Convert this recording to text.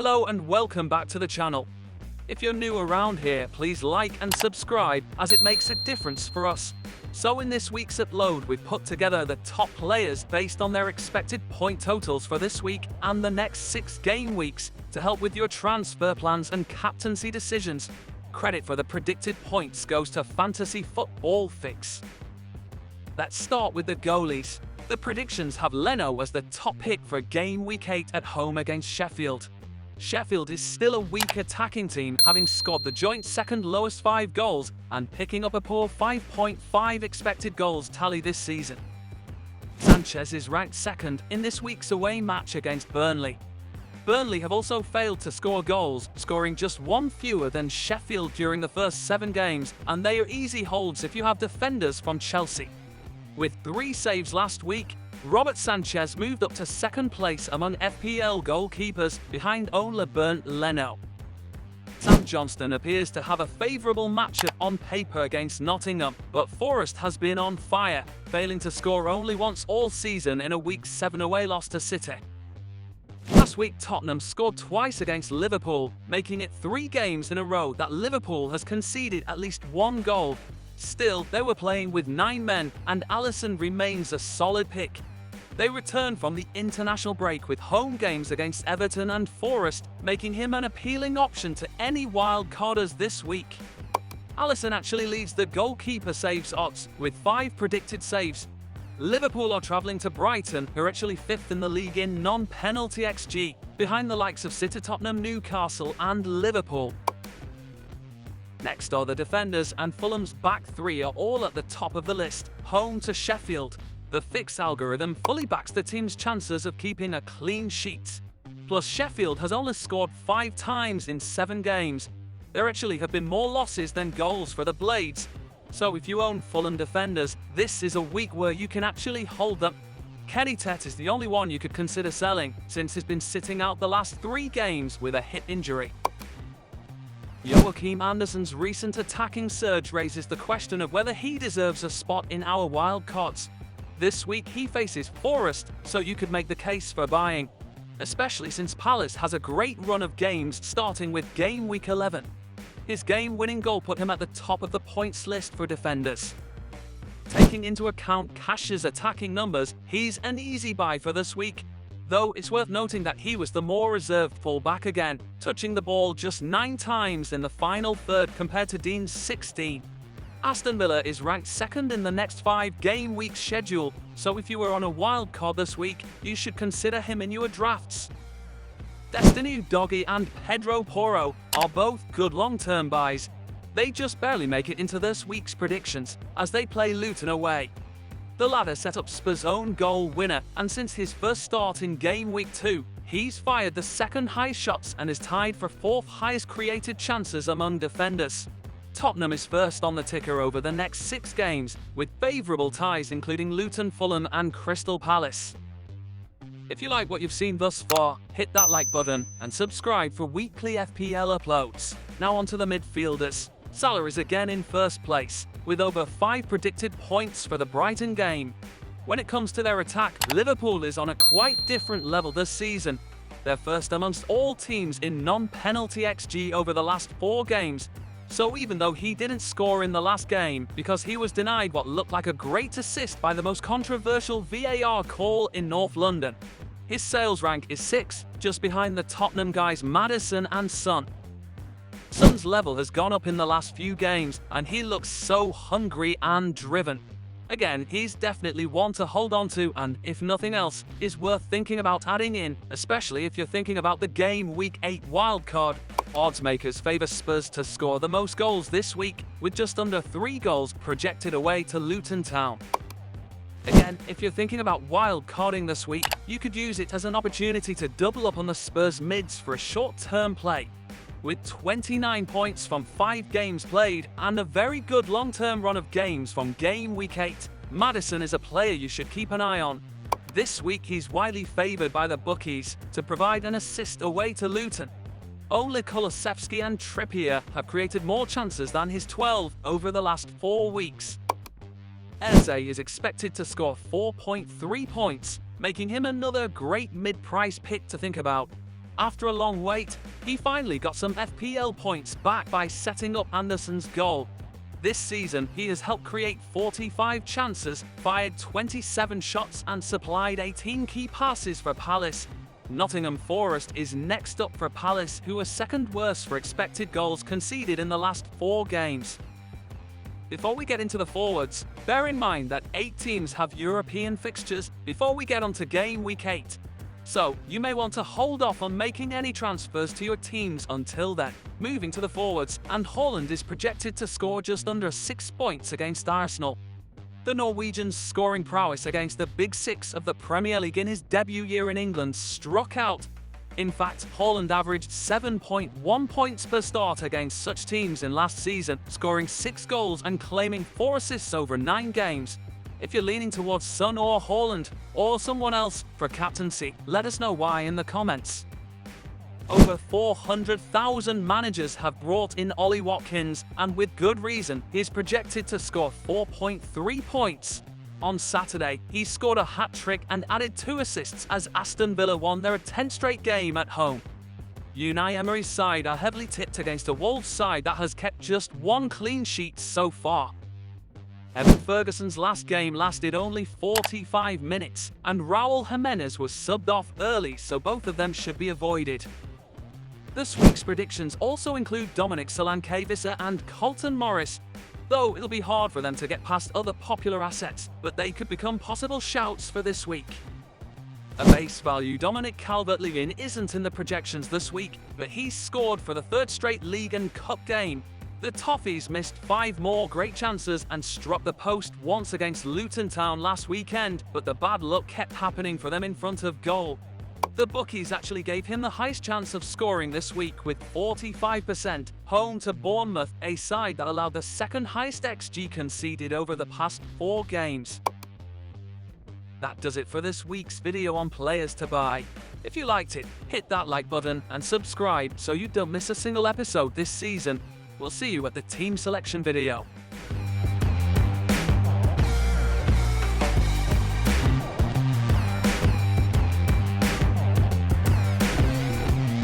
Hello and welcome back to the channel. If you're new around here, please like and subscribe as it makes a difference for us. So in this week's upload, we've put together the top players based on their expected point totals for this week and the next 6 game weeks to help with your transfer plans and captaincy decisions. Credit for the predicted points goes to Fantasy Football Fix. Let's start with the goalies. The predictions have Leno as the top pick for game week 8 at home against Sheffield. Sheffield is still a weak attacking team, having scored the joint second lowest 5 goals and picking up a poor 5.5 expected goals tally this season. Sanchez is ranked second in this week's away match against Burnley. Burnley have also failed to score goals, scoring just 1 fewer than Sheffield during the first 7 games, and they are easy holds if you have defenders from Chelsea. With 3 saves last week, Robert Sanchez moved up to second place among FPL goalkeepers behind only Bernd Leno. Sam Johnston appears to have a favourable matchup on paper against Nottingham, but Forest has been on fire, failing to score only once all season in a Week 7 away loss to City. Last week Tottenham scored twice against Liverpool, making it 3 games in a row that Liverpool has conceded at least 1 goal. Still, they were playing with 9 men and Alisson remains a solid pick. They return from the international break with home games against Everton and Forest, making him an appealing option to any wildcarders this week. Alisson actually leads the goalkeeper saves odds with 5 predicted saves. Liverpool are travelling to Brighton, who are actually 5th in the league in non-penalty XG, behind the likes of City, Tottenham, Newcastle and Liverpool. Next are the defenders, and Fulham's back 3 are all at the top of the list, home to Sheffield. The Fix algorithm fully backs the team's chances of keeping a clean sheet. Plus, Sheffield has only scored 5 times in 7 games. There actually have been more losses than goals for the Blades. So if you own Fulham defenders, this is a week where you can actually hold them. Kenny Tett is the only one you could consider selling, since he's been sitting out the last 3 games with a hip injury. Joachim Andersen's recent attacking surge raises the question of whether he deserves a spot in our wildcards. This week he faces Forest, so you could make the case for buying, especially since Palace has a great run of games starting with game week 11. His game-winning goal put him at the top of the points list for defenders. Taking into account Cash's attacking numbers, he's an easy buy for this week, though it's worth noting that he was the more reserved fullback again, touching the ball just 9 times in the final third compared to Dean's 16. Aston Villa is ranked second in the next 5 game week schedule, so if you were on a wild card this week, you should consider him in your drafts. Destiny Udogie and Pedro Porro are both good long-term buys. They just barely make it into this week's predictions, as they play Luton away. The latter set up Spurs' own goal winner, and since his first start in game week 2, he's fired the 2nd highest shots and is tied for 4th highest created chances among defenders. Tottenham is first on the ticker over the next 6 games, with favourable ties including Luton, Fulham and Crystal Palace. If you like what you've seen thus far, hit that like button and subscribe for weekly FPL uploads. Now onto the midfielders. Salah is again in first place, with over 5 predicted points for the Brighton game. When it comes to their attack, Liverpool is on a quite different level this season. They're first amongst all teams in non-penalty XG over the last 4 games. So even though he didn't score in the last game because he was denied what looked like a great assist by the most controversial VAR call in North London, his sales rank is 6, just behind the Tottenham guys Maddison and Son. Son's level has gone up in the last few games and he looks so hungry and driven. Again, he's definitely one to hold on to and, if nothing else, is worth thinking about adding in, especially if you're thinking about the game week 8 wildcard. Odds makers favour Spurs to score the most goals this week, with just under 3 goals projected away to Luton Town. Again, if you're thinking about wildcarding this week, you could use it as an opportunity to double up on the Spurs mids for a short-term play. With 29 points from 5 games played and a very good long-term run of games from game week 8, Maddison is a player you should keep an eye on. This week he's widely favoured by the bookies to provide an assist away to Luton. Only Kulusevski and Trippier have created more chances than his 12 over the last 4 weeks. Eze is expected to score 4.3 points, making him another great mid-price pick to think about. After a long wait, he finally got some FPL points back by setting up Anderson's goal. This season, he has helped create 45 chances, fired 27 shots and supplied 18 key passes for Palace. Nottingham Forest is next up for Palace, who are second worst for expected goals conceded in the last 4 games. Before we get into the forwards, bear in mind that 8 teams have European fixtures before we get onto Game Week 8. So, you may want to hold off on making any transfers to your teams until then. Moving to the forwards, and Haaland is projected to score just under 6 points against Arsenal. The Norwegian's scoring prowess against the Big Six of the Premier League in his debut year in England struck out. In fact, Haaland averaged 7.1 points per start against such teams in last season, scoring 6 goals and claiming 4 assists over 9 games. If you're leaning towards Son or Haaland, or someone else for captaincy, let us know why in the comments. Over 400,000 managers have brought in Ollie Watkins, and with good reason. He is projected to score 4.3 points. On Saturday, he scored a hat-trick and added 2 assists as Aston Villa won their 10th straight game at home. Unai Emery's side are heavily tipped against a Wolves side that has kept just 1 clean sheet so far. Evan Ferguson's last game lasted only 45 minutes, and Raul Jimenez was subbed off early, so both of them should be avoided. This week's predictions also include Dominic Solanke-Wissa and Colton Morris, though it'll be hard for them to get past other popular assets, but they could become possible shouts for this week. A base value Dominic Calvert-Lewin isn't in the projections this week, but he's scored for the 3rd straight league and cup game. The Toffees missed 5 more great chances and struck the post once against Luton Town last weekend, but the bad luck kept happening for them in front of goal. The bookies actually gave him the highest chance of scoring this week with 45%, home to Bournemouth, a side that allowed the 2nd highest XG conceded over the past 4 games. That does it for this week's video on players to buy. If you liked it, hit that like button and subscribe so you don't miss a single episode this season. We'll see you at the team selection video.